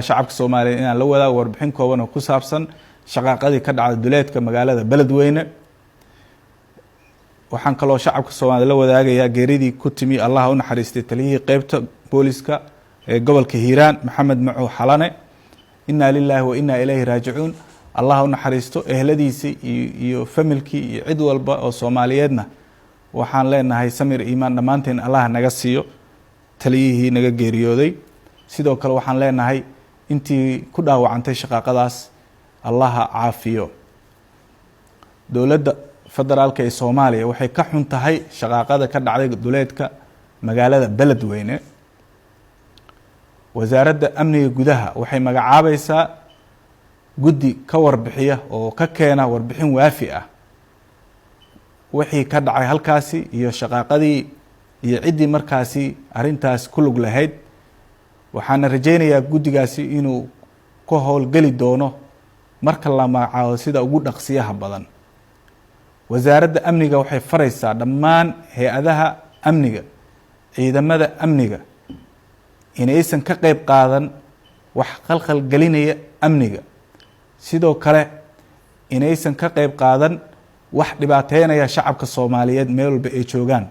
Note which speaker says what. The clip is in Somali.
Speaker 1: shacabka Soomaaliyeed inaan la wadaago warbixin kooban oo ku saabsan shaqaaqadii ka dhacday duleedka magaalada Beledweyne. waxaan kaloo shacabka Soomaaliyeed la wadaagayaa geeridii ku timi Allah u naxariistay taliyihii qaybta booliska ee gobolka Hiiraan Maxamed Macu Xalane. inna lillahi wa inna ilayhi raaji'uun. Allah u naxariisto ehladiisa iyo familkii iyo cid walba oo Soomaaliyeedna waxaan leenahay samir iimaan dhamaanteen Allah naga siiyo taliyihii naga geeriyooday. sidoo kale waxaan leenahay intii ku dhaawacantay shaqaaqadaas Allah caafiyo. dowladda federaalka ee Soomaaliya waxay ka xun tahay shaqaaqada ka dhacday duleedka magaalada Beledweyne. wasaaradda amniga gudaha waxay magacaabaysaa guddi ka warbixiya oo ka keena warbixin waafi ah wixii ka dhacay halkaasi iyo shaqaaqadii iyo ciddii markaasi arrintaas ku lug lahayd. waxaana rajaynayaa guddigaasi inuu ka howlgeli doono marka la magacaabo sida ugu dhaqsiyaha badan. wasaaradda amniga waxay faraysaa dhammaan hay-adaha amniga ciidamada amniga inaysan ka qayb qaadan wax khalkhal gelinaya amniga. sidoo kale inaysan ka qayb qaadan wax dhibaateynaya shacabka Soomaaliyeed meel walba ay joogaan.